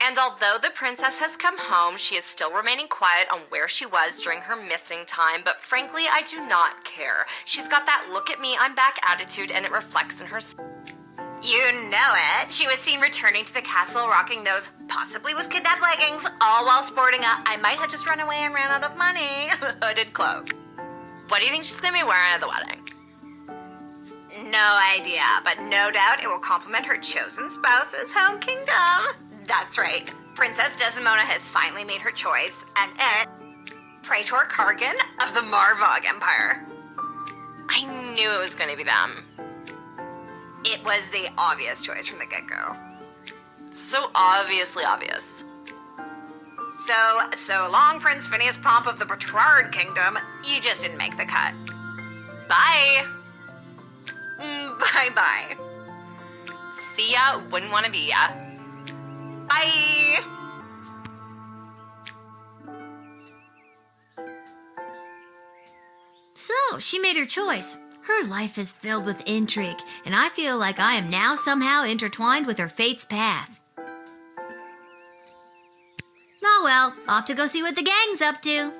And although the princess has come home, she is still remaining quiet on where she was during her missing time, but frankly, I do not care. She's got that look at me, I'm back attitude, and it reflects in her... You know it. She was seen returning to the castle rocking those possibly was kidnapped leggings, all while sporting a I might have just run away and ran out of money hooded cloak. What do you think she's going to be wearing at the wedding? No idea, but no doubt it will complement her chosen spouse's home kingdom. That's right. Princess Desdemona has finally made her choice, and it, Praetor Kargan of the Marvagh Empire. I knew it was going to be them. It was the obvious choice from the get-go. So obviously obvious. So long, Prince Phineas Pomp of the Petrard Kingdom. You just didn't make the cut. Bye. Bye-bye. See ya, wouldn't want to be ya. Bye. So, she made her choice. Her life is filled with intrigue, and I feel like I am now somehow intertwined with her fate's path. Oh well, off to go see what the gang's up to.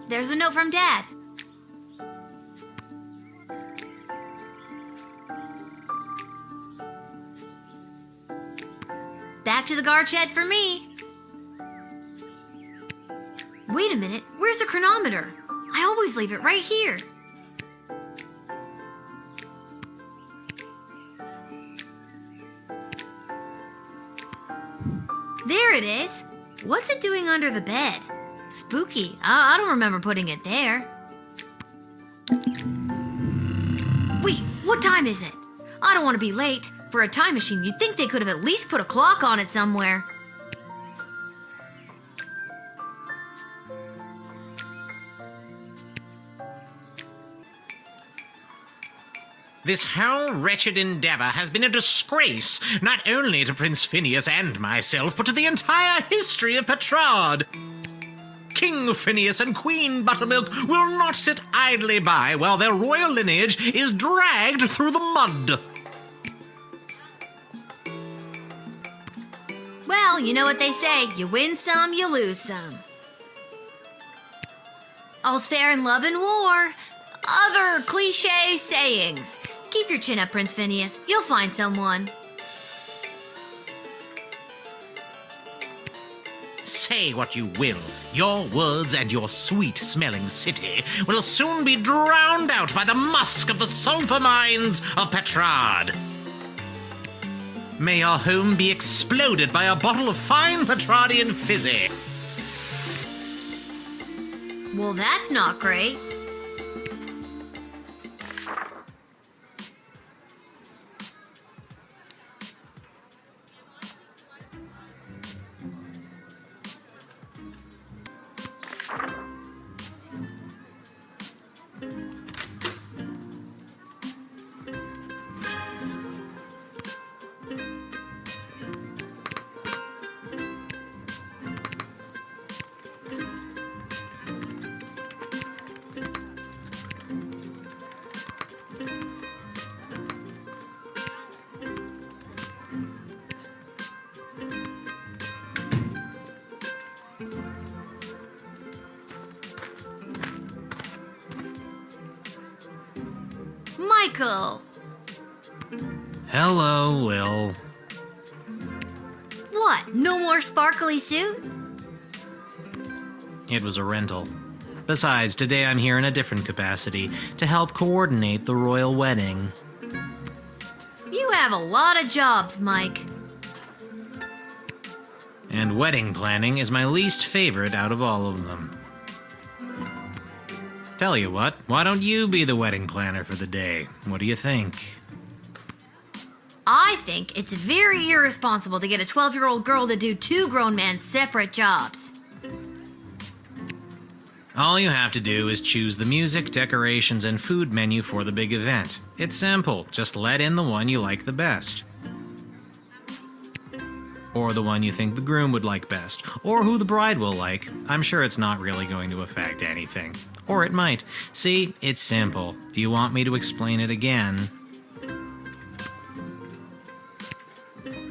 There's a note from Dad. Back to the guard shed for me. Wait a minute, where's the chronometer? I always leave it right here. There it is. What's it doing under the bed? Spooky. I don't remember putting it there. Wait, what time is it? I don't want to be late. For a time machine, you'd think they could have at least put a clock on it somewhere. This whole wretched endeavor has been a disgrace, not only to Prince Phineas and myself, but to the entire history of Petrard. King Phineas and Queen Buttermilk will not sit idly by while their royal lineage is dragged through the mud. Well, you know what they say, you win some, you lose some. All's fair in love and war. Other cliche sayings. Keep your chin up, Prince Phineas. You'll find someone. Say what you will, your words and your sweet-smelling city will soon be drowned out by the musk of the sulfur mines of Petrard. May your home be exploded by a bottle of fine Petrardian fizzy. Well, that's not great. Michael! Hello, Lil. What, no more sparkly suit? It was a rental. Besides, today I'm here in a different capacity, to help coordinate the royal wedding. You have a lot of jobs, Mike. And wedding planning is my least favorite out of all of them. Tell you what, why don't you be the wedding planner for the day? What do you think? I think it's very irresponsible to get a 12-year-old girl to do two grown men's separate jobs. All you have to do is choose the music, decorations, and food menu for the big event. It's simple, just let in the one you like the best. Or the one you think the groom would like best, or who the bride will like. I'm sure it's not really going to affect anything. Or it might. See, it's simple. Do you want me to explain it again?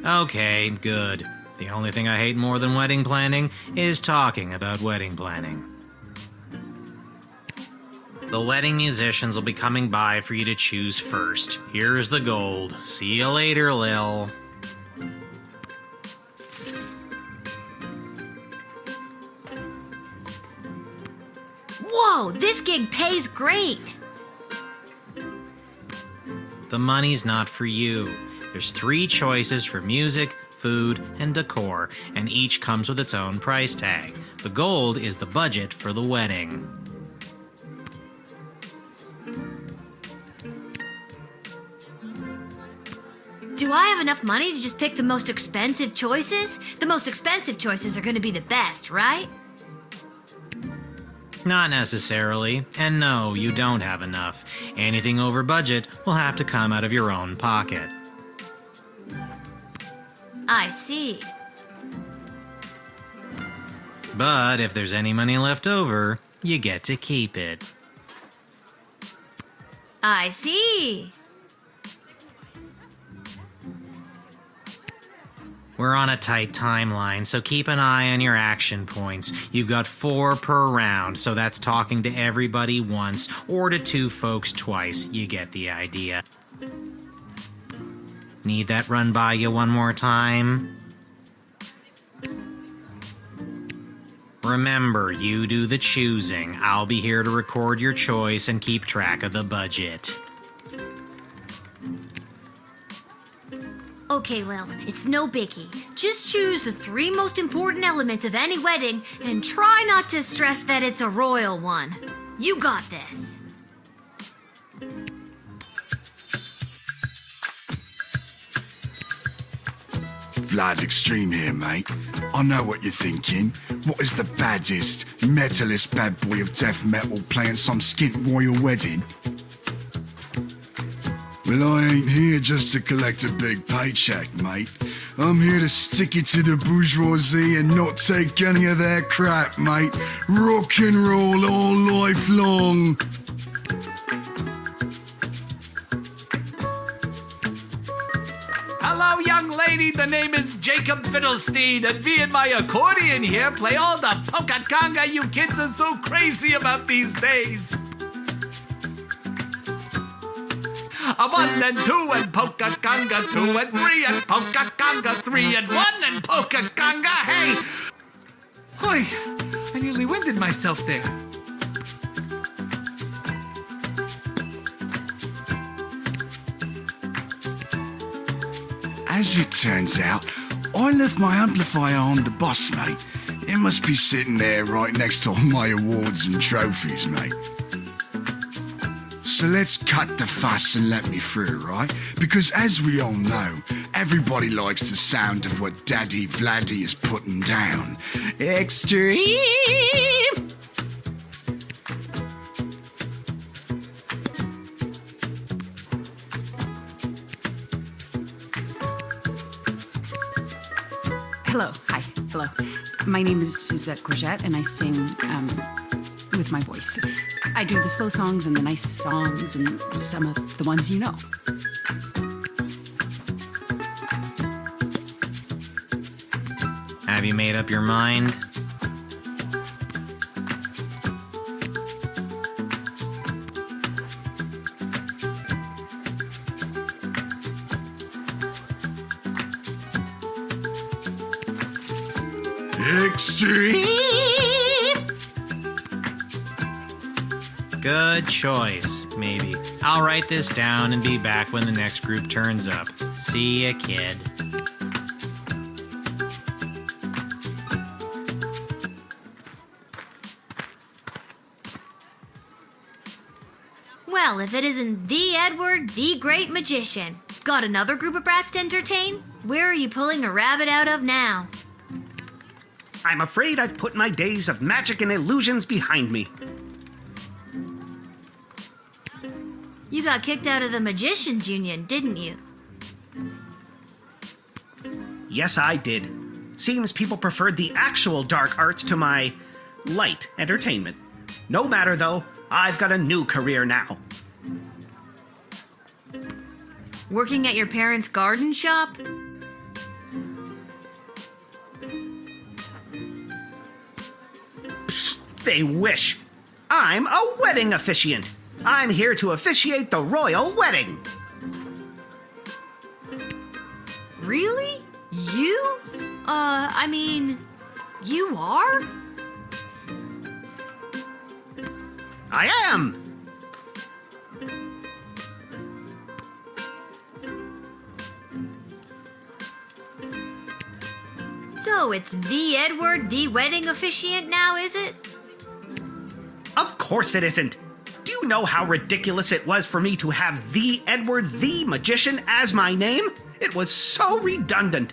Okay, good. The only thing I hate more than wedding planning is talking about wedding planning. The wedding musicians will be coming by for you to choose first. Here's the gold. See you later, Lil. Whoa, this gig pays great! The money's not for you. There's 3 choices for music, food, and decor, and each comes with its own price tag. The gold is the budget for the wedding. Do I have enough money to just pick the most expensive choices? The most expensive choices are going to be the best, right? Not necessarily. And no, you don't have enough. Anything over budget will have to come out of your own pocket. I see. But if there's any money left over, you get to keep it. I see. We're on a tight timeline, so keep an eye on your action points. You've got 4 per round, so that's talking to everybody once, or to 2 folks twice. You get the idea. Need that run by you one more time? Remember, you do the choosing. I'll be here to record your choice and keep track of the budget. Okay, Lil, it's no biggie. Just choose the 3 most important elements of any wedding and try not to stress that it's a royal one. You got this. Vlad Extreme here, mate. I know what you're thinking. What is the baddest, metalist bad boy of death metal playing some skint royal wedding? Well, I ain't here just to collect a big paycheck, mate. I'm here to stick it to the bourgeoisie and not take any of their crap, mate. Rock and roll all life long. Hello, young lady. The name is Jacob Fiddlestein, and me and my accordion here play all the polka conga you kids are so crazy about these days. A 1 and 2 and polka conga 2 and 3 and polka conga 3 and 1 and polka conga. Hey! Oi, I nearly winded myself there. As it turns out, I left my amplifier on the bus, mate. It must be sitting there right next to all my awards and trophies, mate. So let's cut the fuss and let me through, right? Because as we all know, everybody likes the sound of what Daddy Vladdy is putting down. Extreme! Hello. My name is Suzette Courgette, and I sing with my voice. I do the slow songs and the nice songs and some of the ones you know. Have you made up your mind? Extreme! Good choice, maybe. I'll write this down and be back when the next group turns up. See ya, kid. Well, if it isn't the Edward, the great magician. Got another group of brats to entertain? Where are you pulling a rabbit out of now? I'm afraid I've put my days of magic and illusions behind me. You got kicked out of the Magicians Union, didn't you? Yes, I did. Seems people preferred the actual dark arts to my light entertainment. No matter, though. I've got a new career now. Working at your parents' garden shop? Psst, they wish. I'm a wedding officiant. I'm here to officiate the royal wedding. Really? You? You are? I am. So it's the Edward, the wedding officiant now, is it? Of course it isn't. Do you know how ridiculous it was for me to have the Edward the Magician as my name? It was so redundant.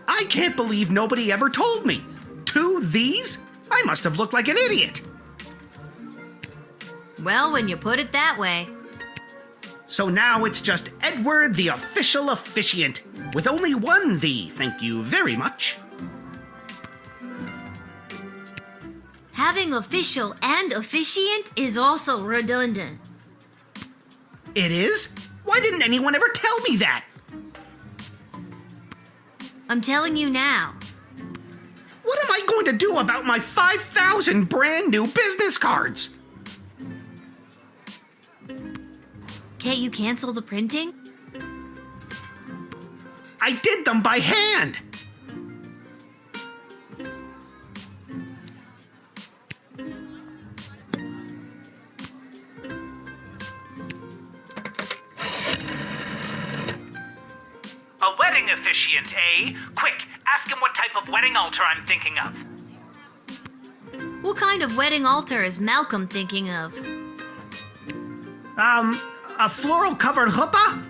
I can't believe nobody ever told me. 2 these? I must have looked like an idiot. Well, when you put it that way. So now it's just Edward the official officiant, with only 1 the, thank you very much. Having official and officiant is also redundant. It is? Why didn't anyone ever tell me that? I'm telling you now. What am I going to do about my 5,000 brand new business cards? Can't you cancel the printing? I did them by hand. A wedding officiant, eh? Quick, ask him what type of wedding altar I'm thinking of. What kind of wedding altar is Malcolm thinking of? A floral-covered chuppah?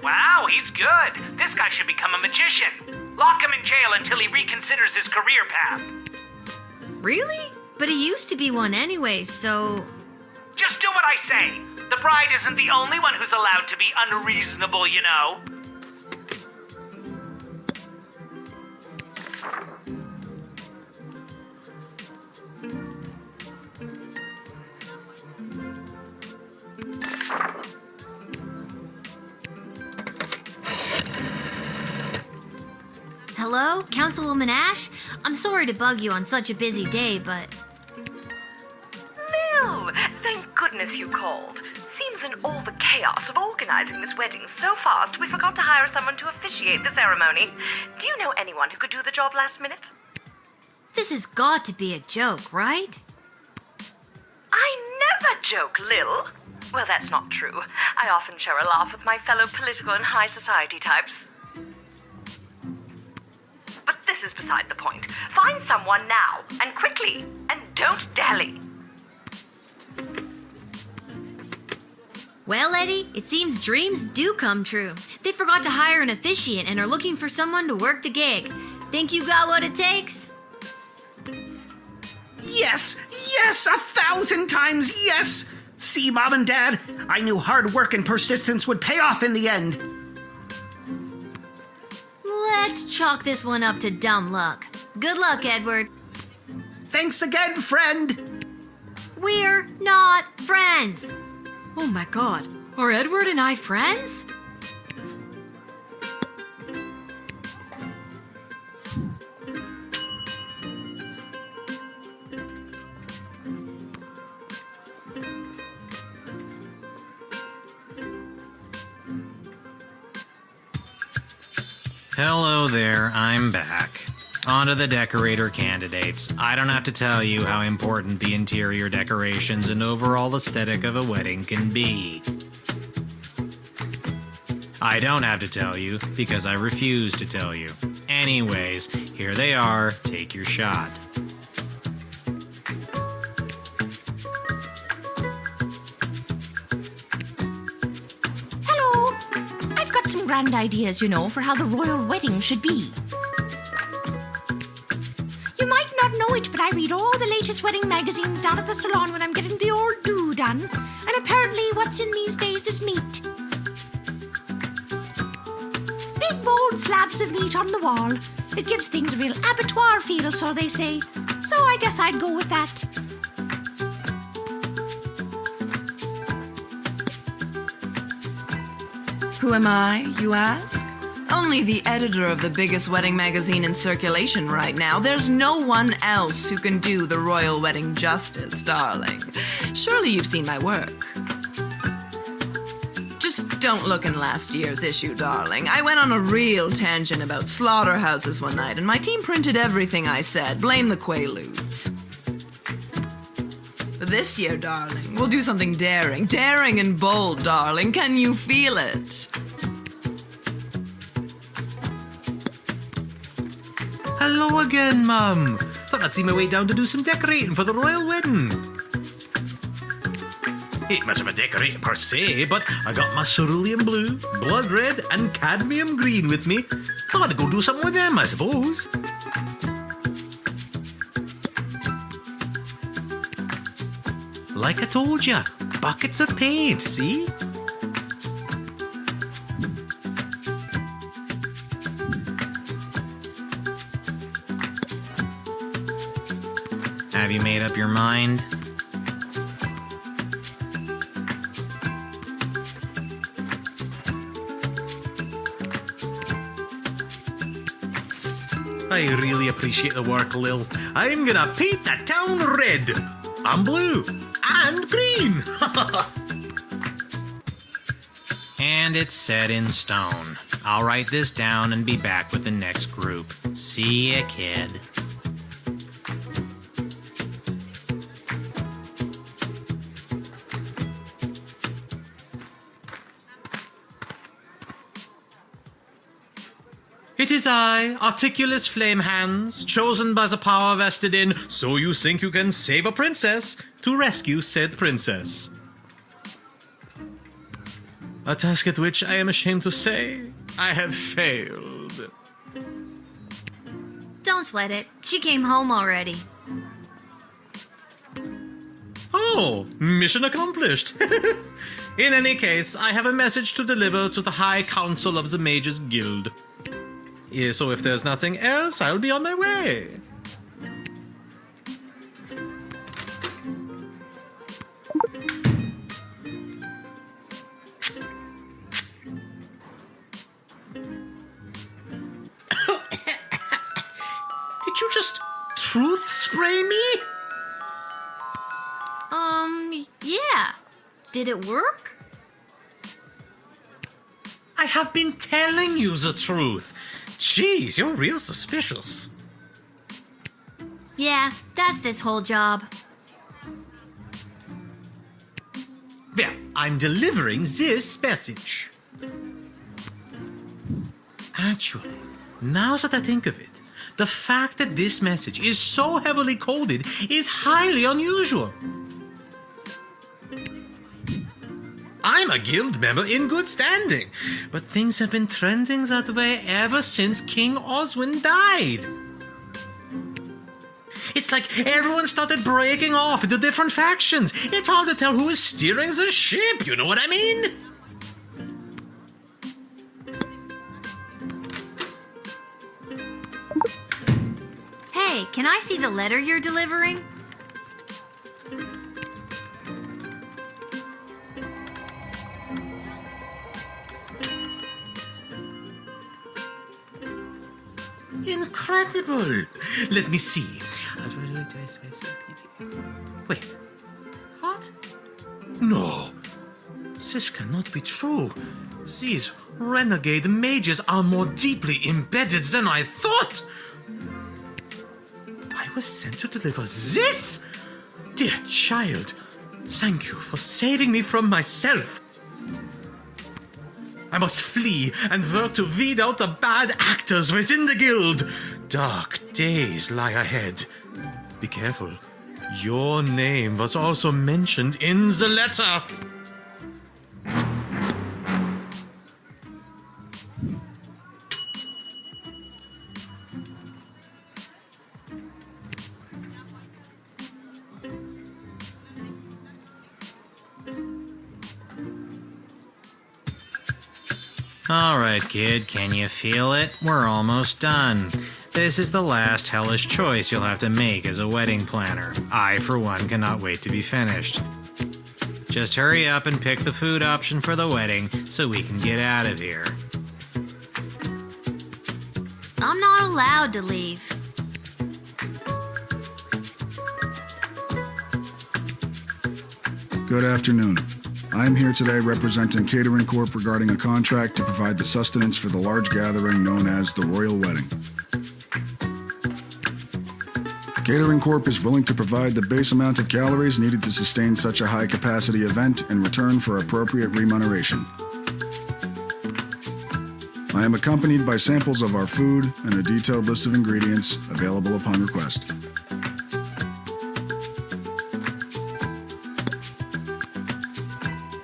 Wow, he's good. This guy should become a magician. Lock him in jail until he reconsiders his career path. Really? But he used to be one anyway, so... Just do what I say. The bride isn't the only one who's allowed to be unreasonable, you know. Hello, Councilwoman Ash? I'm sorry to bug you on such a busy day, but... Lil, thank goodness you called. Seems in all the chaos of organizing this wedding so fast, we forgot to hire someone to officiate the ceremony. Do you know anyone who could do the job last minute? This has got to be a joke, right? I never joke, Lil. Well, that's not true. I often share a laugh with my fellow political and high society types. But this is beside the point. Find someone now, and quickly, and don't dally. Well, Eddie, it seems dreams do come true. They forgot to hire an officiant and are looking for someone to work the gig. Think you got what it takes? Yes, yes, 1,000 times yes! See, Mom and Dad, I knew hard work and persistence would pay off in the end. Let's chalk this one up to dumb luck. Good luck, Edward. Thanks again, friend. We're not friends. Oh my god, are Edward and I friends? Hello there, I'm back. On to the decorator candidates. I don't have to tell you how important the interior decorations and overall aesthetic of a wedding can be. I don't have to tell you because I refuse to tell you. Anyways, here they are. Take your shot. Hello. I've got some grand ideas, for how the royal wedding should be. You might not know it, but I read all the latest wedding magazines down at the salon when I'm getting the old do done. And apparently what's in these days is meat. Big bold slabs of meat on the wall. It gives things a real abattoir feel, so they say. So I guess I'd go with that. Who am I, you ask? Only the editor of the biggest wedding magazine in circulation right now. There's no one else who can do the royal wedding justice, darling. Surely you've seen my work. Just don't look in last year's issue, darling. I went on a real tangent about slaughterhouses one night, and my team printed everything I said. Blame the Quaaludes. But this year, darling, we'll do something daring. Daring and bold, darling. Can you feel it? Hello again, Mum. Thought I'd see my way down to do some decorating for the royal wedding. Ain't much of a decorator per se, but I got my cerulean blue, blood red, and cadmium green with me, so I had to go do something with them, I suppose. Like I told ya, buckets of paint, see? Have you made up your mind? I really appreciate the work, Lil. I'm gonna paint the town red, and blue, and green. And it's set in stone. I'll write this down and be back with the next group. See ya, kid. It is I, Articulous Flame Hands, chosen by the power vested in So You Think You Can Save a Princess, to rescue said princess. A task at which I am ashamed to say I have failed. Don't sweat it. She came home already. Oh, mission accomplished. In any case, I have a message to deliver to the High Council of the Mages Guild. Yeah, so if there's nothing else, I'll be on my way. Did you just truth spray me? Yeah. Did it work? I have been telling you the truth. Jeez, you're real suspicious. Yeah, that's this whole job. Well, I'm delivering this message. Actually, now that I think of it, the fact that this message is so heavily coded is highly unusual. I'm a guild member in good standing, but things have been trending that way ever since King Oswin died. It's like everyone started breaking off into different factions. It's hard to tell who is steering the ship, you know what I mean? Hey, can I see the letter you're delivering? Incredible! Let me see. Wait. What? No. This cannot be true. These renegade mages are more deeply embedded than I thought. I was sent to deliver this? Dear child, thank you for saving me from myself. I must flee and work to weed out the bad actors within the guild. Dark days lie ahead. Be careful. Your name was also mentioned in the letter. All right, kid, can you feel it? We're almost done. This is the last hellish choice you'll have to make as a wedding planner. I, for one, cannot wait to be finished. Just hurry up and pick the food option for the wedding so we can get out of here. I'm not allowed to leave. Good afternoon. I am here today representing Catering Corp regarding a contract to provide the sustenance for the large gathering known as the Royal Wedding. Catering Corp is willing to provide the base amount of calories needed to sustain such a high-capacity event in return for appropriate remuneration. I am accompanied by samples of our food and a detailed list of ingredients available upon request.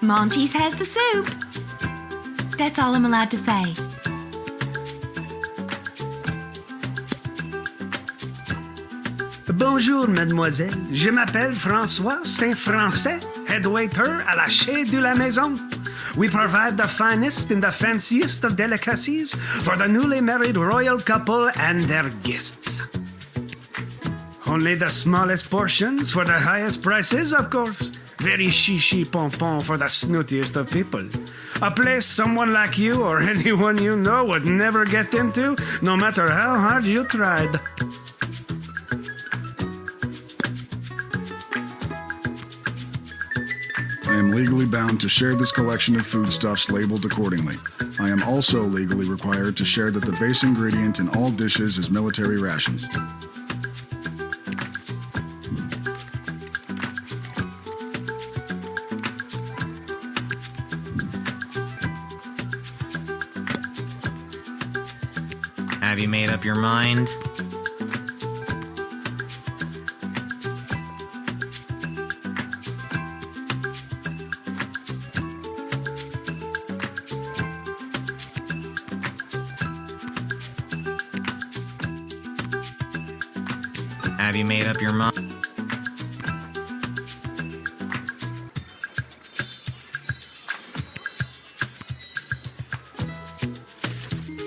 Monty's has the soup. That's all I'm allowed to say. Bonjour, mademoiselle. Je m'appelle François Saint-Français, head waiter à la Chez de la Maison. We provide the finest and the fanciest of delicacies for the newly married royal couple and their guests. Only the smallest portions for the highest prices, of course. Very chichi pompon for the snootiest of people. A place someone like you or anyone you know would never get into, no matter how hard you tried. I am legally bound to share this collection of foodstuffs labeled accordingly. I am also legally required to share that the base ingredient in all dishes is military rations. Have you made up your mind? Have you made up your mind?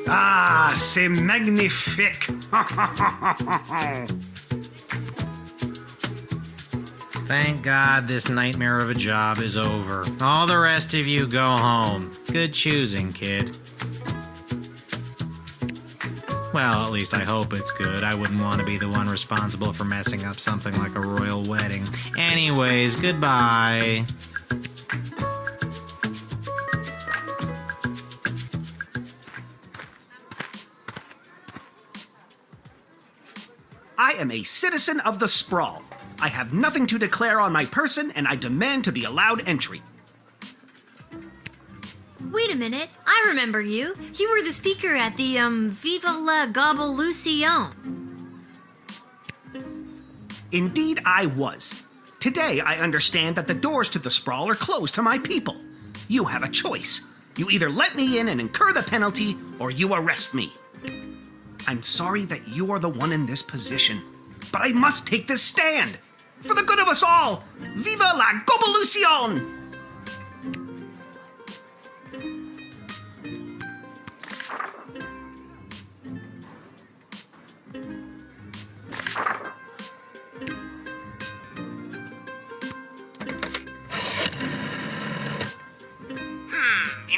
Ah, c'est magnifique! Thank God this nightmare of a job is over. All the rest of you go home. Good choosing, kid. Well, at least I hope it's good. I wouldn't want to be the one responsible for messing up something like a royal wedding. Anyways, goodbye. I am a citizen of the Sprawl. I have nothing to declare on my person, and I demand to be allowed entry. Wait a minute, I remember you. You were the speaker at the, Viva la Gobolucion. Indeed, I was. Today, I understand that the doors to the Sprawl are closed to my people. You have a choice. You either let me in and incur the penalty, or you arrest me. I'm sorry that you are the one in this position, but I must take this stand. For the good of us all, Viva la Gobolucion!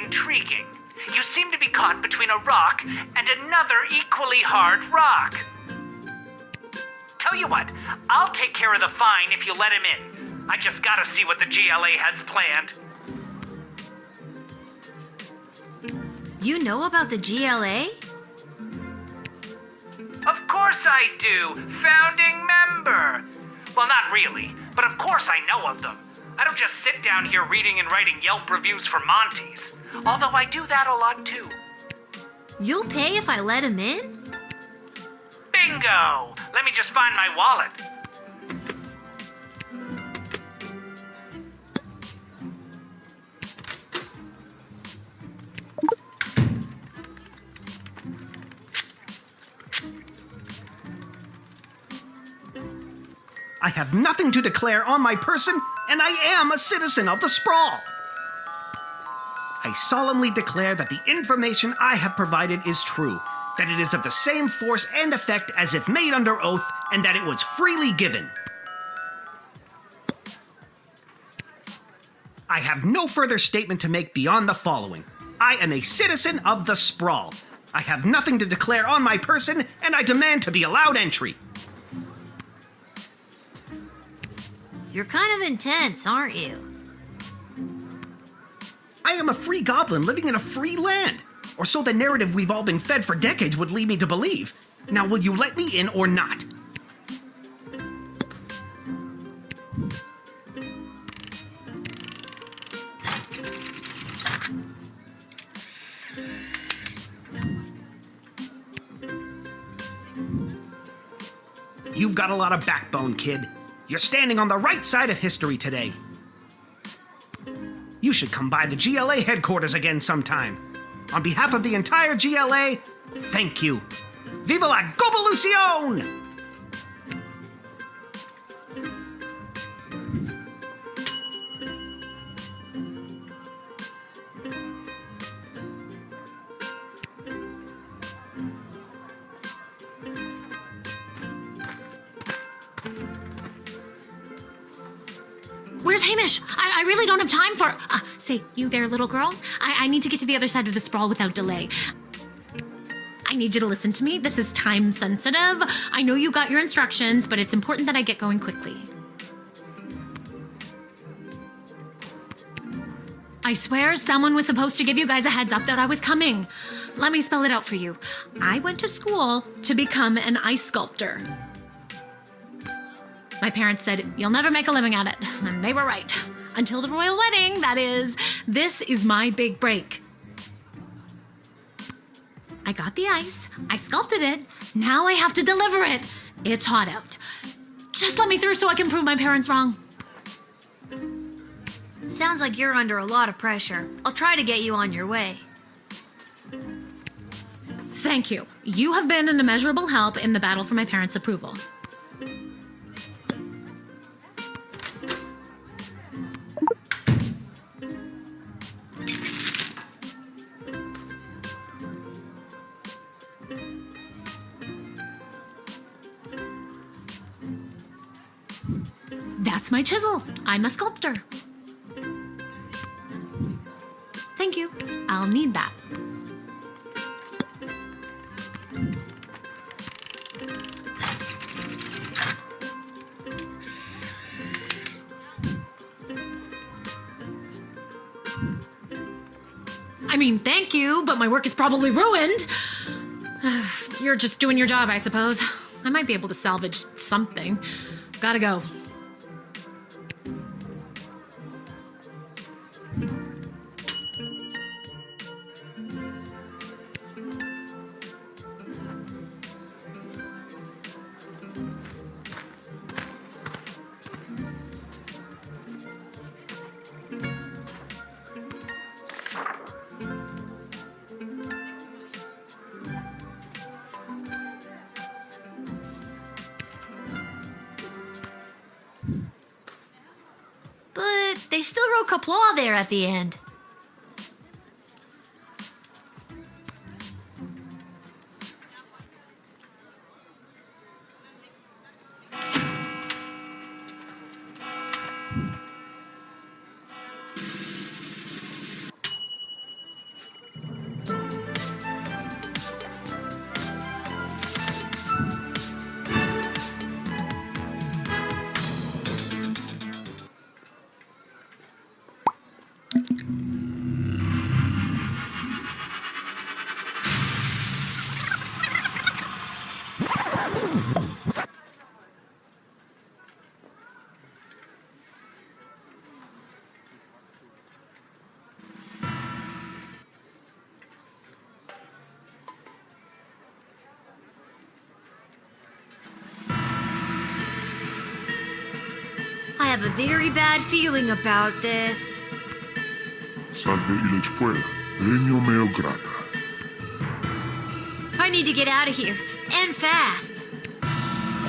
Intriguing. You seem to be caught between a rock and another equally hard rock. Tell you what, I'll take care of the fine if you let him in. I just gotta see what the GLA has planned. You know about the GLA? Of course I do. Founding member. Well, not really, but of course I know of them. I don't just sit down here reading and writing Yelp reviews for Monty's. Although I do that a lot too. You'll pay if I let him in? Bingo! Let me just find my wallet. I have nothing to declare on my person, and I am a citizen of the Sprawl. I solemnly declare that the information I have provided is true, that it is of the same force and effect as if made under oath, and that it was freely given. I have no further statement to make beyond the following. I am a citizen of the Sprawl. I have nothing to declare on my person, and I demand to be allowed entry. You're kind of intense, aren't you? I am a free goblin living in a free land. Or so the narrative we've all been fed for decades would lead me to believe. Now, will you let me in or not? You've got a lot of backbone, kid. You're standing on the right side of history today. You should come by the GLA headquarters again sometime. On behalf of the entire GLA, thank you. Viva la Govolucion! Where's Hamish? I really don't have time for... say, you there, little girl? I need to get to the other side of the Sprawl without delay. I need you to listen to me. This is time sensitive. I know you got your instructions, but it's important that I get going quickly. I swear someone was supposed to give you guys a heads up that I was coming. Let me spell it out for you. I went to school to become an ice sculptor. My parents said, you'll never make a living at it. And they were right. Until the royal wedding, that is. This is my big break. I got the ice. I sculpted it. Now I have to deliver it. It's hot out. Just let me through so I can prove my parents wrong. Sounds like you're under a lot of pressure. I'll try to get you on your way. Thank you. You have been an immeasurable help in the battle for my parents' approval. That's my chisel. I'm a sculptor. Thank you. I'll need that. I mean, thank you, but my work is probably ruined. You're just doing your job, I suppose. I might be able to salvage something. Gotta go. But they still wrote Kapla there at the end. I have a very bad feeling about this. Salve illegpuera, regno meo grata. I need to get out of here, and fast.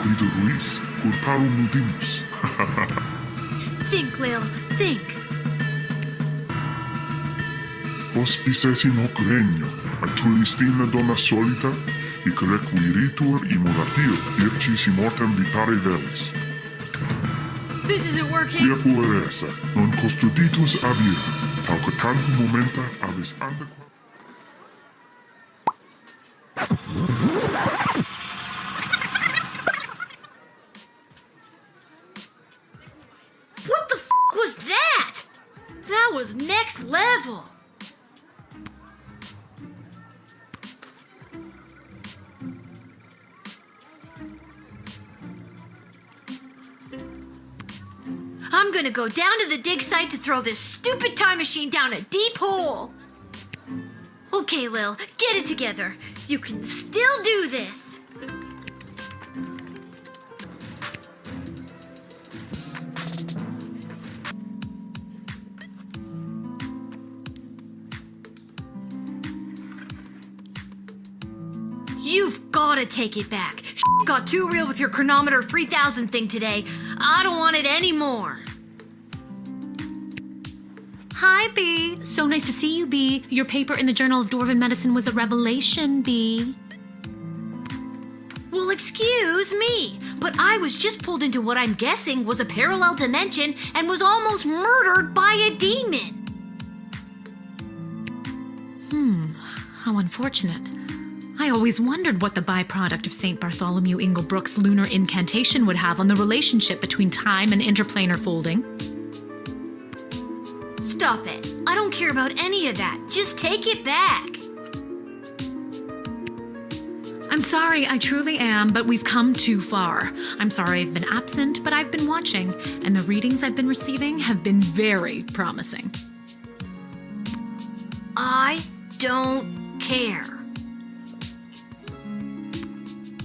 Guido Ruiz, culparo mudimus. Think, Lil, think. Hospices in hoc regno, a tulistina donna solita, y requiritur immoratir ircis immortem vitare velis. This isn't working. Quia puer esse, non custoditus avira, pauca tantum momenta avis adequat. What the was that? That was next level. I'm gonna go down to the dig site to throw this stupid time machine down a deep hole. Okay, Lil, get it together. You can still do this. You've gotta take it back. Got too real with your chronometer 3000 thing today. I don't want it anymore. Hi, B. So nice to see you, B. Your paper in the Journal of Dwarven Medicine was a revelation, B. Well, excuse me, but I was just pulled into what I'm guessing was a parallel dimension and was almost murdered by a demon. How unfortunate. I always wondered what the byproduct of St. Bartholomew Inglebrook's lunar incantation would have on the relationship between time and interplanar folding. Stop it. I don't care about any of that. Just take it back. I'm sorry, I truly am, but we've come too far. I'm sorry I've been absent, but I've been watching, and the readings I've been receiving have been very promising. I don't care.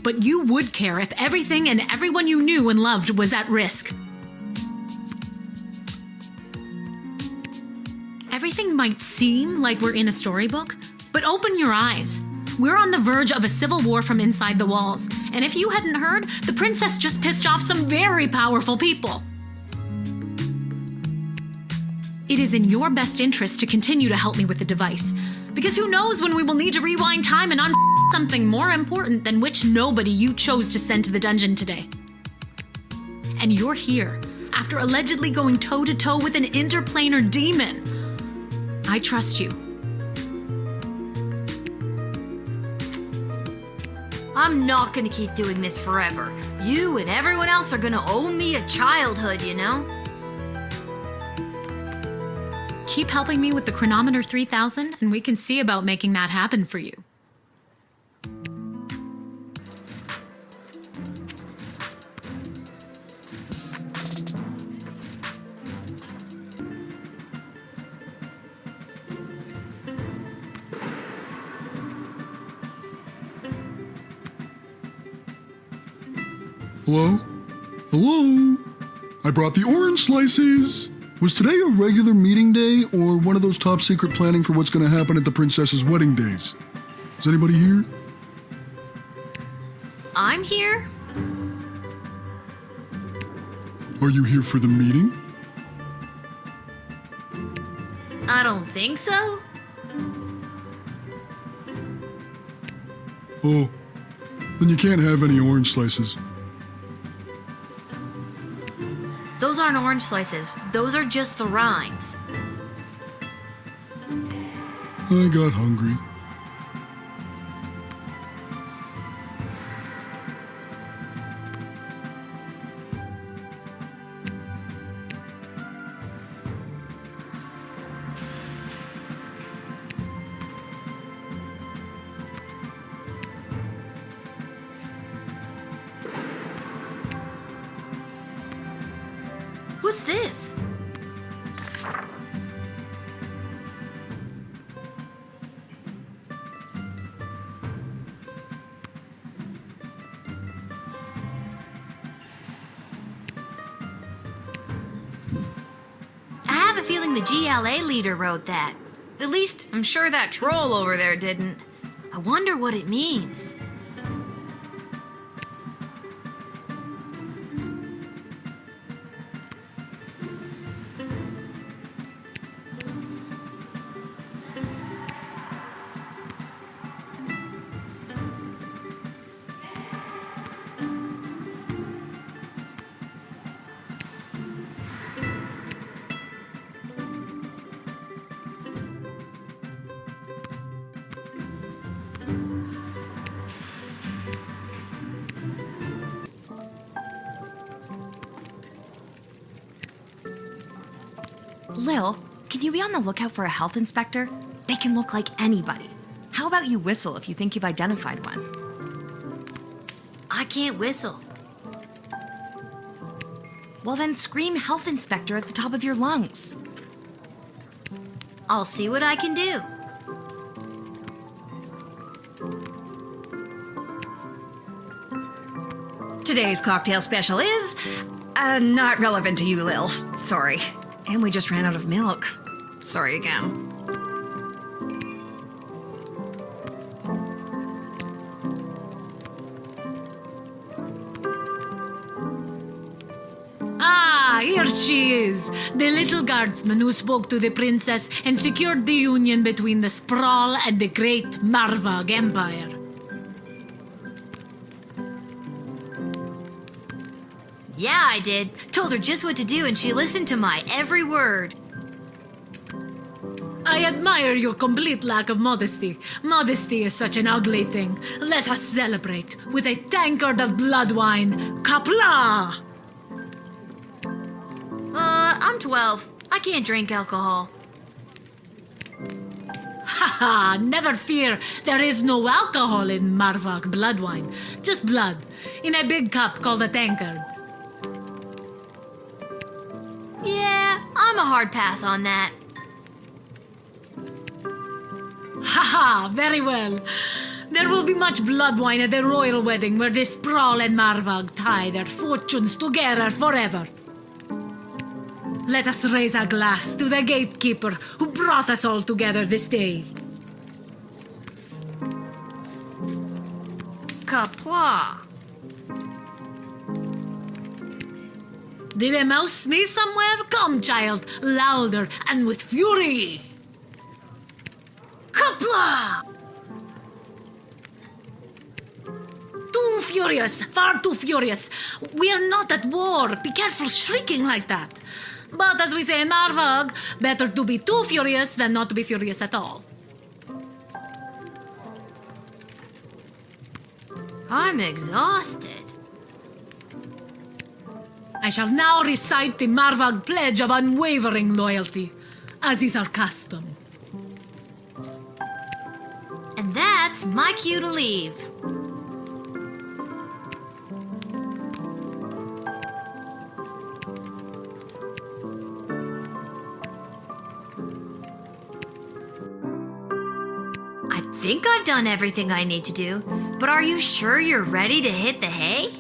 But you would care if everything and everyone you knew and loved was at risk. Everything might seem like we're in a storybook, but open your eyes. We're on the verge of a civil war from inside the walls, and if you hadn't heard, the princess just pissed off some very powerful people. It is in your best interest to continue to help me with the device, because who knows when we will need to rewind time and something more important than which nobody you chose to send to the dungeon today. And you're here, after allegedly going toe-to-toe with an interplanar demon. I trust you. I'm not gonna keep doing this forever. You and everyone else are gonna owe me a childhood, you know? Keep helping me with the chronometer 3000, and we can see about making that happen for you. Hello? Hello? I brought the orange slices. Was today a regular meeting day or one of those top secret planning for what's going to happen at the princess's wedding days? Is anybody here? I'm here? Are you here for the meeting? I don't think so. Oh, then you can't have any orange slices. Those aren't orange slices. Those are just the rinds. I got hungry. What's this? I have a feeling the GLA leader wrote that. At least, I'm sure that troll over there didn't. I wonder what it means. Lil, can you be on the lookout for a health inspector? They can look like anybody. How about you whistle if you think you've identified one? I can't whistle. Well, then scream health inspector at the top of your lungs. I'll see what I can do. Today's cocktail special is not relevant to you, Lil. Sorry. And we just ran out of milk. Sorry again. Ah, here she is, the little guardsman who spoke to the princess and secured the union between the Sprawl and the great Marvagh Empire. Yeah, I did. Told her just what to do and she listened to my every word. I admire your complete lack of modesty. Modesty is such an ugly thing. Let us celebrate with a tankard of blood wine. Kapla! I'm 12. I can't drink alcohol. Haha, never fear. There is no alcohol in Marvagh blood wine. Just blood. In a big cup called a tankard. Yeah, I'm a hard pass on that. Haha, very well. There will be much blood wine at the royal wedding where the Sprawl and Marvagh tie their fortunes together forever. Let us raise a glass to the gatekeeper who brought us all together this day. Kapla. Did a mouse sneeze somewhere? Come, child, louder and with fury. Kapla! Too furious, far too furious. We are not at war. Be careful shrieking like that. But as we say in Marvagh, better to be too furious than not to be furious at all. I'm exhausted. I shall now recite the Marvagh pledge of unwavering loyalty, as is our custom. And that's my cue to leave. I think I've done everything I need to do, but are you sure you're ready to hit the hay?